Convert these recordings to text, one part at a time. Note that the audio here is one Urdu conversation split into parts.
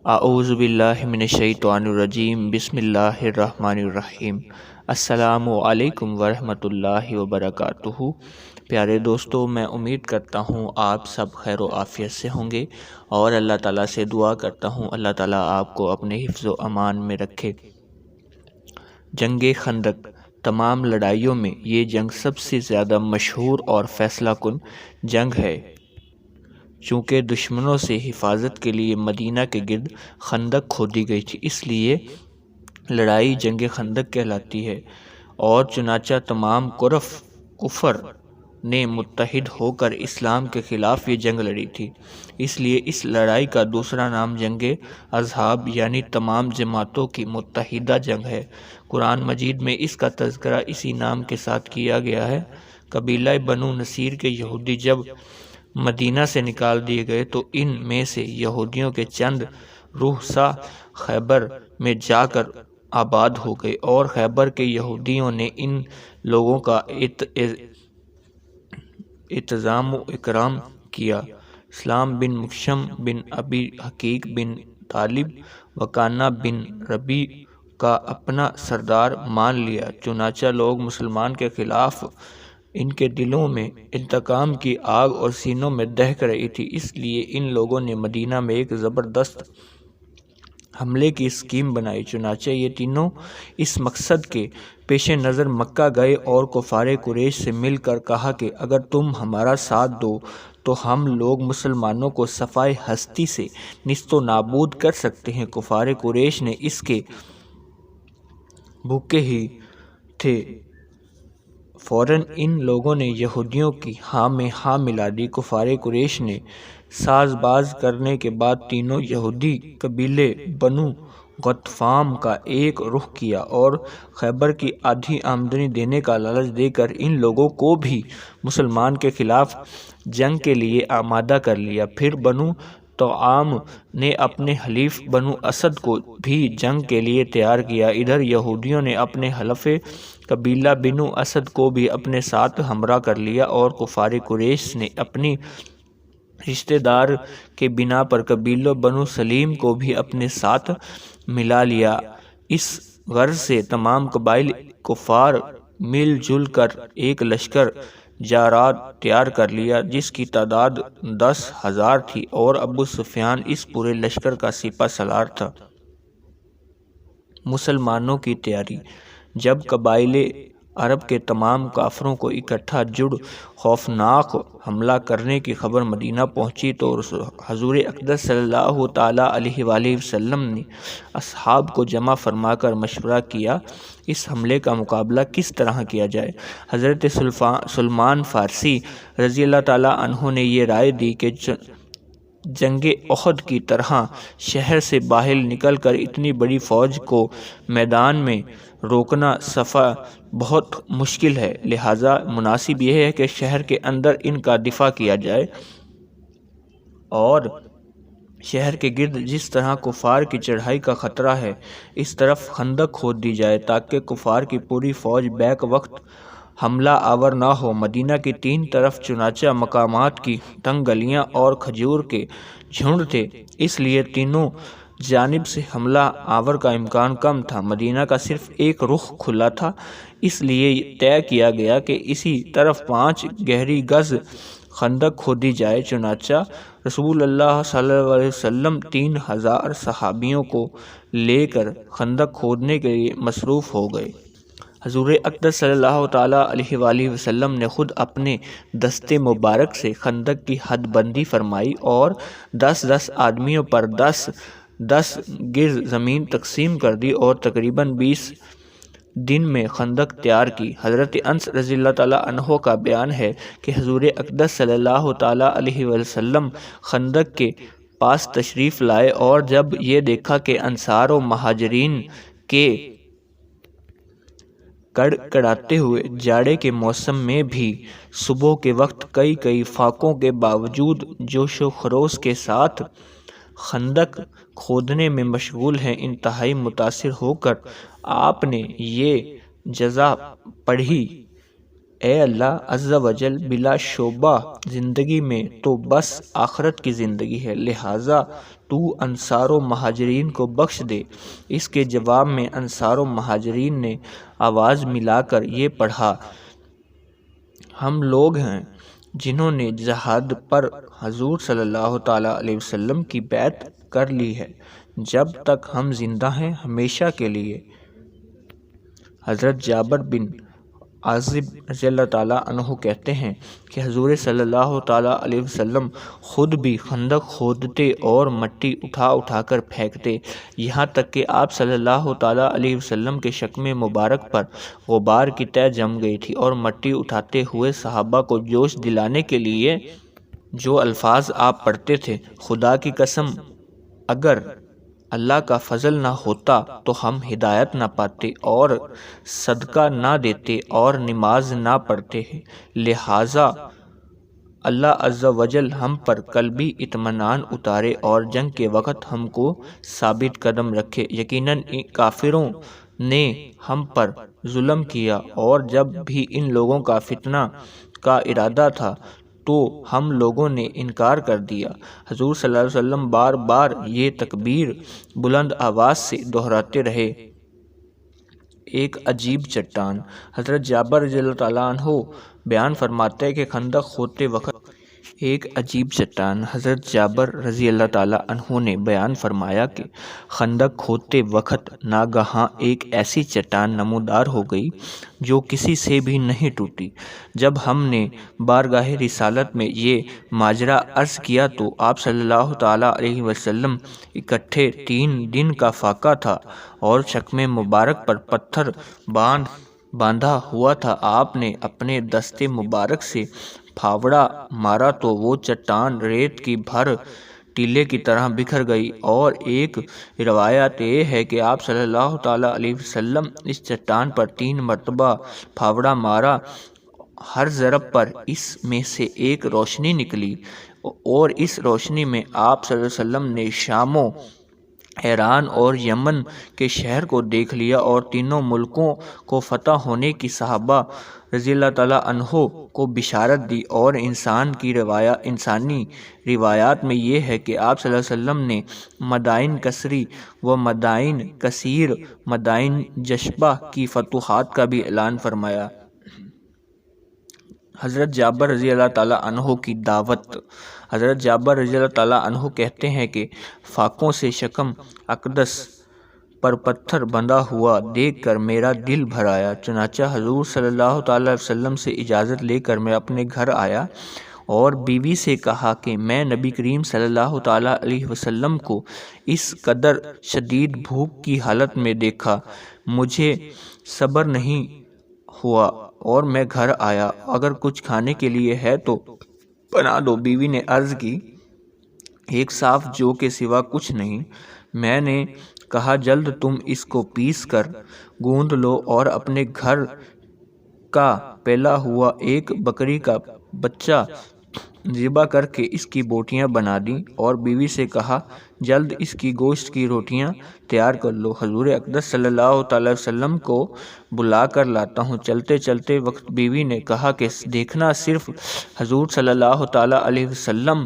اعوذ باللہ من الشیطان الرجیم بسم اللہ الرحمن الرحیم۔ السلام علیکم ورحمۃ اللہ وبرکاتہ۔ پیارے دوستو، میں امید کرتا ہوں آپ سب خیر و عافیت سے ہوں گے اور اللہ تعالیٰ سے دعا کرتا ہوں اللہ تعالیٰ آپ کو اپنے حفظ و امان میں رکھے۔ جنگ خندق، تمام لڑائیوں میں یہ جنگ سب سے زیادہ مشہور اور فیصلہ کن جنگ ہے۔ چونکہ دشمنوں سے حفاظت کے لیے مدینہ کے گرد خندق کھودی گئی تھی، اس لیے لڑائی جنگ خندق کہلاتی ہے، اور چنانچہ تمام کفر نے متحد ہو کر اسلام کے خلاف یہ جنگ لڑی تھی، اس لیے اس لڑائی کا دوسرا نام جنگ احزاب یعنی تمام جماعتوں کی متحدہ جنگ ہے۔ قرآن مجید میں اس کا تذکرہ اسی نام کے ساتھ کیا گیا ہے۔ قبیلہ بنو نصیر کے یہودی جب مدینہ سے نکال دیے گئے تو ان میں سے یہودیوں کے چند رؤسا خیبر میں جا کر آباد ہو گئے، اور خیبر کے یہودیوں نے ان لوگوں کا اعتزام و اکرام کیا۔ اسلام بن مکشم بن ابی حقیق بن طالب وکانہ بن ربی کا اپنا سردار مان لیا۔ چنانچہ لوگ مسلمان کے خلاف ان کے دلوں میں انتقام کی آگ اور سینوں میں دہک رہی تھی، اس لیے ان لوگوں نے مدینہ میں ایک زبردست حملے کی اسکیم بنائی۔ چنانچہ یہ تینوں اس مقصد کے پیش نظر مکہ گئے اور کفار قریش سے مل کر کہا کہ اگر تم ہمارا ساتھ دو تو ہم لوگ مسلمانوں کو صفائے ہستی سے نیست و نابود کر سکتے ہیں۔ کفار قریش نے اس کے بھوکے ہی تھے۔ فوراً ان لوگوں نے یہودیوں کی ہاں میں ہاں ملا دی۔ کفار قریش نے ساز باز کرنے کے بعد تینوں یہودی قبیلے بنو غطفان کا ایک رخ کیا اور خیبر کی آدھی آمدنی دینے کا لالچ دے کر ان لوگوں کو بھی مسلمان کے خلاف جنگ کے لیے آمادہ کر لیا۔ پھر بنو طعام نے اپنے حلیف بنو اسد کو بھی جنگ کے لیے تیار کیا۔ ادھر یہودیوں نے اپنے حلیف قبیلہ بنو اسد کو بھی اپنے ساتھ ہمراہ کر لیا، اور کفار قریش نے اپنی رشتہ دار کے بنا پر قبیلہ بنو سلیم کو بھی اپنے ساتھ ملا لیا۔ اس غرض سے تمام قبائل کفار مل جل کر ایک لشکر جارحیت تیار کر لیا، جس کی تعداد 10,000 تھی، اور ابو سفیان اس پورے لشکر کا سپہ سالار تھا۔ مسلمانوں کی تیاری۔ جب قبائل عرب کے تمام کافروں کو اکٹھا جڑ خوفناک حملہ کرنے کی خبر مدینہ پہنچی تو حضور اقدس صلی اللہ تعالیٰ علیہ وآلہ وسلم نے اصحاب کو جمع فرما کر مشورہ کیا اس حملے کا مقابلہ کس طرح کیا جائے۔ حضرت سلمان فارسی رضی اللہ تعالیٰ عنہ نے یہ رائے دی کہ جنگ احد کی طرح شہر سے باہر نکل کر اتنی بڑی فوج کو میدان میں روکنا صفا بہت مشکل ہے، لہٰذا مناسب یہ ہے کہ شہر کے اندر ان کا دفاع کیا جائے، اور شہر کے گرد جس طرح کفار کی چڑھائی کا خطرہ ہے اس طرف خندق کھود دی جائے تاکہ کفار کی پوری فوج بیک وقت حملہ آور نہ ہو۔ مدینہ کی تین طرف چنانچہ مقامات کی تنگ گلیاں اور کھجور کے جھنڈ تھے، اس لیے تینوں جانب سے حملہ آور کا امکان کم تھا۔ مدینہ کا صرف ایک رخ کھلا تھا، اس لیے طے کیا گیا کہ اسی طرف 5 گہری گز خندق کھودی جائے۔ چنانچہ رسول اللہ صلی اللہ علیہ وسلم 3,000 صحابیوں کو لے کر خندق کھودنے کے لیے مصروف ہو گئے۔ حضور اقدس صلی اللہ تعالیٰ علیہ وآلہ وسلم نے خود اپنے دستے مبارک سے خندق کی حد بندی فرمائی اور 10-10 آدمیوں پر 10-10 گز زمین تقسیم کر دی اور تقریباً 20 دن میں خندق تیار کی۔ حضرت انس رضی اللہ تعالیٰ عنہ کا بیان ہے کہ حضور اقدس صلی اللہ تعالیٰ علیہ وسلم خندق کے پاس تشریف لائے اور جب یہ دیکھا کہ انصار و مہاجرین کے کڑکڑاتے ہوئے جاڑے کے موسم میں بھی صبح کے وقت کئی فاقوں کے باوجود جوش و خروش کے ساتھ خندق کھودنے میں مشغول ہیں، انتہائی متاثر ہو کر آپ نے یہ جزا پڑھی اے اللہ عز و جل، بلا شبہ زندگی میں تو بس آخرت کی زندگی ہے، لہٰذا تو انصار و مہاجرین کو بخش دے۔ اس کے جواب میں انصار و مہاجرین نے آواز ملا کر یہ پڑھا: ہم لوگ ہیں جنہوں نے جہاد پر حضور صلی اللہ تعالیٰ علیہ وسلم کی بیعت کر لی ہے، جب تک ہم زندہ ہیں ہمیشہ کے لیے۔ حضرت جابر بن عازب رضی اللہ تعالیٰ عنہ کہتے ہیں کہ حضور صلی اللہ تعالیٰ علیہ وسلم خود بھی خندق کھودتے اور مٹی اٹھا اٹھا کر پھینکتے، یہاں تک کہ آپ صلی اللہ تعالیٰ علیہ وسلم کے شکم مبارک پر غبار کی تہ جم گئی تھی، اور مٹی اٹھاتے ہوئے صحابہ کو جوش دلانے کے لیے جو الفاظ آپ پڑھتے تھے: خدا کی قسم، اگر اللہ کا فضل نہ ہوتا تو ہم ہدایت نہ پاتے اور صدقہ نہ دیتے اور نماز نہ پڑھتے ہیں، لہٰذا اللہ عز و جل ہم پر قلبی اطمینان اتارے اور جنگ کے وقت ہم کو ثابت قدم رکھے۔ یقیناً کافروں نے ہم پر ظلم کیا، اور جب بھی ان لوگوں کا فتنہ کا ارادہ تھا تو ہم لوگوں نے انکار کر دیا۔ حضور صلی اللہ علیہ وسلم بار بار یہ تکبیر بلند آواز سے دہراتے رہے۔ ایک عجیب چٹان۔ حضرت جابر رضی اللہ تعالیٰ عنہ بیان فرماتے ہیں کہ خندق کھودتے وقت ایک عجیب چٹان۔ حضرت جابر رضی اللہ تعالیٰ عنہ نے بیان فرمایا کہ خندق کھودتے وقت ناگہاں ایک ایسی چٹان نمودار ہو گئی جو کسی سے بھی نہیں ٹوٹی۔ جب ہم نے بارگاہ رسالت میں یہ ماجرا عرض کیا تو آپ صلی اللہ تعالیٰ علیہ وسلم اکٹھے 3 دن کا فاقہ تھا اور شکم مبارک پر پتھر باندھا ہوا تھا۔ آپ نے اپنے دست مبارک سے پھاوڑا مارا تو وہ چٹان ریت کی بھر ٹیلے کی طرح بکھر گئی، اور ایک روایت یہ ہے کہ آپ صلی اللہ تعالیٰ علیہ وسلم اس چٹان پر 3 مرتبہ پھاوڑا مارا، ہر ضرب پر اس میں سے ایک روشنی نکلی، اور اس روشنی میں آپ صلی اللہ علیہ وسلم نے شام و ایران اور یمن کے شہر کو دیکھ لیا، اور تینوں ملکوں کو فتح ہونے کی صحابہ رضی اللہ تعالیٰ عنہ کو بشارت دی۔ اور انسانی روایات میں یہ ہے کہ آپ صلی اللہ علیہ وسلم نے مدائن کسری و مدائن کثیر، مدائن جشبہ کی فتوحات کا بھی اعلان فرمایا۔ حضرت جابر رضی اللہ تعالیٰ عنہ کی دعوت۔ حضرت جابر رضی اللہ تعالیٰ عنہ کہتے ہیں کہ فاقوں سے شکم اقدس پر پتھر بندھا ہوا دیکھ کر میرا دل بھر آیا، چنانچہ حضور صلی اللہ تعالیٰ علیہ وسلم سے اجازت لے کر میں اپنے گھر آیا اور بیوی سے کہا کہ میں نبی کریم صلی اللہ تعالیٰ علیہ وسلم کو اس قدر شدید بھوک کی حالت میں دیکھا، مجھے صبر نہیں ہوا اور میں گھر آیا، اگر کچھ کھانے کے لیے ہے تو بنا دو۔ بیوی نے عرض کی، ایک صاف جو کے سوا کچھ نہیں۔ میں نے کہا، جلد تم اس کو پیس کر گوندھ لو اور اپنے گھر کا پیلا ہوا ایک بکری کا بچہ ذبح کر کے اس کی بوٹیاں بنا دیں، اور بیوی سے کہا، جلد اس کی گوشت کی روٹیاں تیار کر لو، حضور اقدس صلی اللہ تعالی وسلم کو بلا کر لاتا ہوں۔ چلتے چلتے وقت بیوی نے کہا کہ دیکھنا، صرف حضور صلی اللہ تعالی علیہ وسلم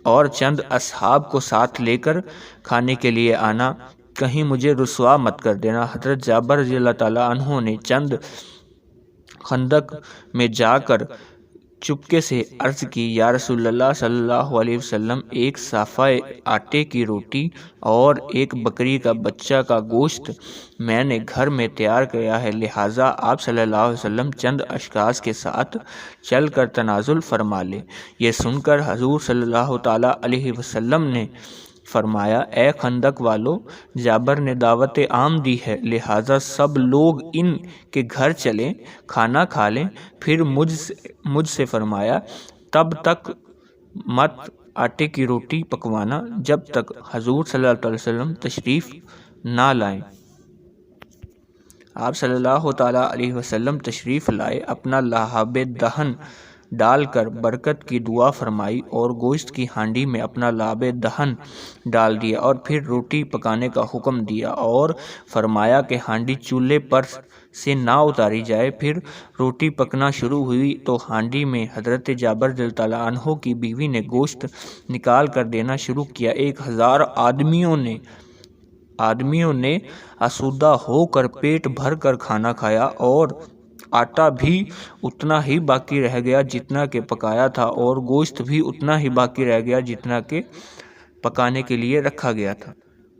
اور چند اصحاب کو ساتھ لے کر کھانے کے لیے آنا، کہیں مجھے رسوا مت کر دینا۔ حضرت جابر رضی اللہ تعالیٰ عنہ نے چند خندق میں جا کر چپکے سے عرض کی، یا رسول اللہ صلی اللہ علیہ وسلم، ایک صافہ آٹے کی روٹی اور ایک بکری کا بچہ کا گوشت میں نے گھر میں تیار کیا ہے، لہٰذا آپ صلی اللہ علیہ وسلم چند اشخاص کے ساتھ چل کر تنازل فرما لیں۔ یہ سن کر حضور صلی اللہ تعالیٰ علیہ وسلم نے فرمایا، اے خندق والو، جابر نے دعوت عام دی ہے، لہٰذا سب لوگ ان کے گھر چلیں، کھانا کھا لیں۔ پھر مجھ سے فرمایا، تب تک مت آٹے کی روٹی پکوانا جب تک حضور صلی اللہ علیہ وسلم تشریف نہ لائیں۔ آپ صلی اللہ تعالیٰ علیہ وسلم تشریف لائے، اپنا لہاب دہن ڈال کر برکت کی دعا فرمائی اور گوشت کی ہانڈی میں اپنا لعاب دہن ڈال دیا اور پھر روٹی پکانے کا حکم دیا اور فرمایا کہ ہانڈی چولہے پر سے نہ اتاری جائے۔ پھر روٹی پکنا شروع ہوئی تو ہانڈی میں حضرت جابر رضی اللہ تعالیٰ عنہ کی بیوی نے گوشت نکال کر دینا شروع کیا۔ 1000 آدمیوں نے آسودہ ہو کر پیٹ بھر کر کھانا کھایا اور آٹا بھی اتنا ہی باقی رہ گیا جتنا کہ پکایا تھا اور گوشت بھی اتنا ہی باقی رہ گیا جتنا کہ پکانے کے لیے رکھا گیا تھا۔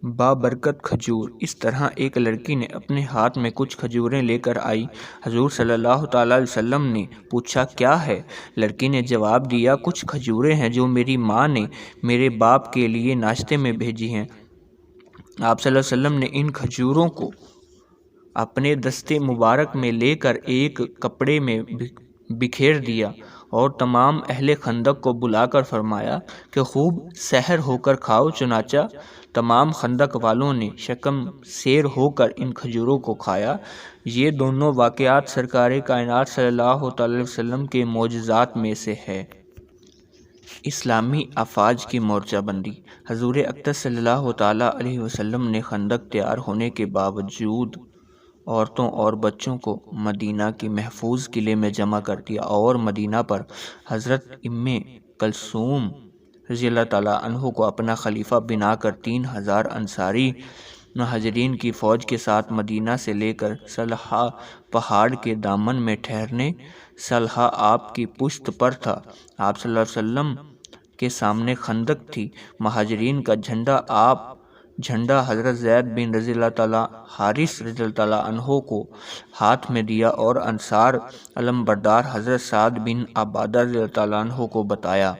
بابرکت کھجور۔ اس طرح ایک لڑکی نے اپنے ہاتھ میں کچھ کھجوریں لے کر آئی۔ حضور صلی اللہ تعالیٰ علیہ وسلم نے پوچھا کیا ہے؟ لڑکی نے جواب دیا کچھ کھجوریں ہیں جو میری ماں نے میرے باپ کے لیے ناشتے میں بھیجی ہیں۔ آپ صلی اللہ علیہ وسلم نے ان کھجوروں کو اپنے دستے مبارک میں لے کر ایک کپڑے میں بکھیر دیا اور تمام اہل خندق کو بلا کر فرمایا کہ خوب سحر ہو کر کھاؤ۔ چنانچہ تمام خندق والوں نے شکم سیر ہو کر ان کھجوروں کو کھایا۔ یہ دونوں واقعات سرکار کائنات صلی اللہ علیہ وسلم کے معجزات میں سے ہے۔ اسلامی افواج کی مورچہ بندی۔ حضور اقدس صلی اللہ تعالیٰ علیہ وسلم نے خندق تیار ہونے کے باوجود عورتوں اور بچوں کو مدینہ کی محفوظ قلعے میں جمع کر دیا اور مدینہ پر حضرت ام کلثوم رضی اللہ تعالیٰ عنہ کو اپنا خلیفہ بنا کر 3000 انصاری مہاجرین کی فوج کے ساتھ مدینہ سے لے کر صلحہ پہاڑ کے دامن میں ٹھہرنے۔ صلحہ آپ کی پشت پر تھا۔ آپ صلی اللہ علیہ وسلم کے سامنے خندق تھی۔ مہاجرین کا جھنڈا حضرت زید بن رضی اللہ تعالیٰ حارث رضی اللہ تعالیٰ عنہ کو ہاتھ میں دیا اور انصار علمبردار حضرت سعد بن عبادہ رضی اللہ تعالیٰ عنہ کو بتایا۔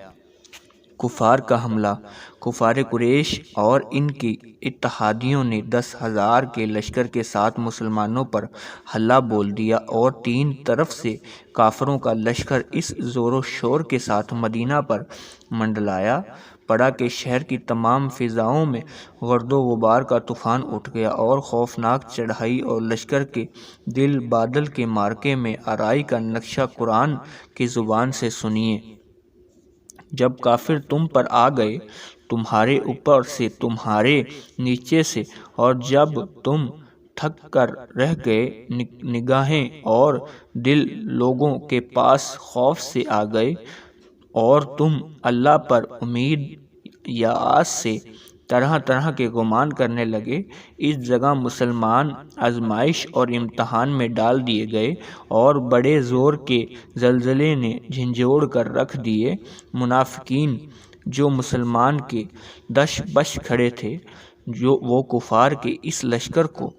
کفار کا حملہ۔ کفار قریش اور ان کی اتحادیوں نے 10,000 کے لشکر کے ساتھ مسلمانوں پر حملہ بول دیا اور 3 طرف سے کافروں کا لشکر اس زور و شور کے ساتھ مدینہ پر منڈلایا پڑا کہ شہر کی تمام فضاؤں میں گرد و غبار کا طوفان اٹھ گیا اور خوفناک چڑھائی اور لشکر کے دل بادل کے معرکے میں آرائی کا نقشہ قرآن کی زبان سے سنیے۔ جب کافر تم پر آ گئے، تمہارے اوپر سے، تمہارے نیچے سے، اور جب تم تھک کر رہ گئے، نگاہیں اور دل لوگوں کے پاس خوف سے آ گئے اور تم اللہ پر امید یا آس سے طرح طرح کے گمان کرنے لگے، اس جگہ مسلمان آزمائش اور امتحان میں ڈال دیے گئے اور بڑے زور کے زلزلے نے جھنجھوڑ کر رکھ دیے۔ منافقین جو مسلمان کے دش بش کھڑے تھے، وہ کفار کے اس لشکر کو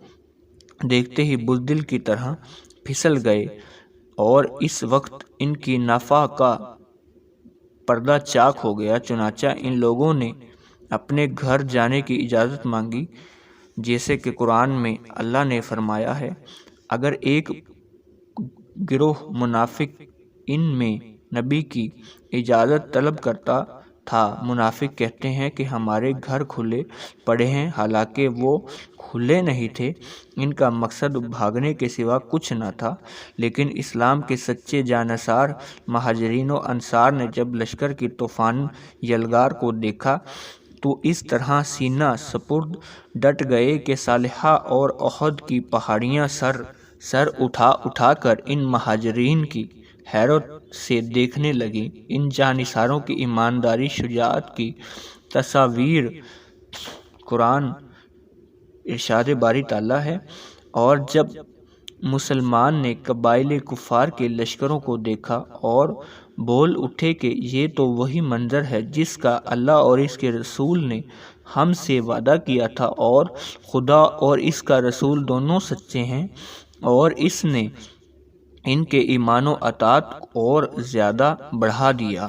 دیکھتے ہی بزدل کی طرح پھسل گئے اور اس وقت ان کی نفع کا پردہ چاک ہو گیا۔ چنانچہ ان لوگوں نے اپنے گھر جانے کی اجازت مانگی، جیسے کہ قرآن میں اللہ نے فرمایا ہے۔ اگر ایک گروہ منافق ان میں نبی کی اجازت طلب کرتا تھا، منافق کہتے ہیں کہ ہمارے گھر کھلے پڑے ہیں، حالانکہ وہ کھلے نہیں تھے۔ ان کا مقصد بھاگنے کے سوا کچھ نہ تھا۔ لیکن اسلام کے سچے جانصار مہاجرین و انصار نے جب لشکر کی طوفان یلغار کو دیکھا تو اس طرح سینہ سپرد ڈٹ گئے کہ صالحہ اور احد کی پہاڑیاں سر اٹھا اٹھا کر ان مہاجرین کی حیرت سے دیکھنے لگیں۔ ان جانصاروں کی ایمانداری، شجاعت کی تصاویر قرآن ارشاد باری تعالیٰ ہے۔ اور جب مسلمان نے قبائل کفار کے لشکروں کو دیکھا اور بول اٹھے کہ یہ تو وہی منظر ہے جس کا اللہ اور اس کے رسول نے ہم سے وعدہ کیا تھا، اور خدا اور اس کا رسول دونوں سچے ہیں، اور اس نے ان کے ایمان و اطاعت اور زیادہ بڑھا دیا۔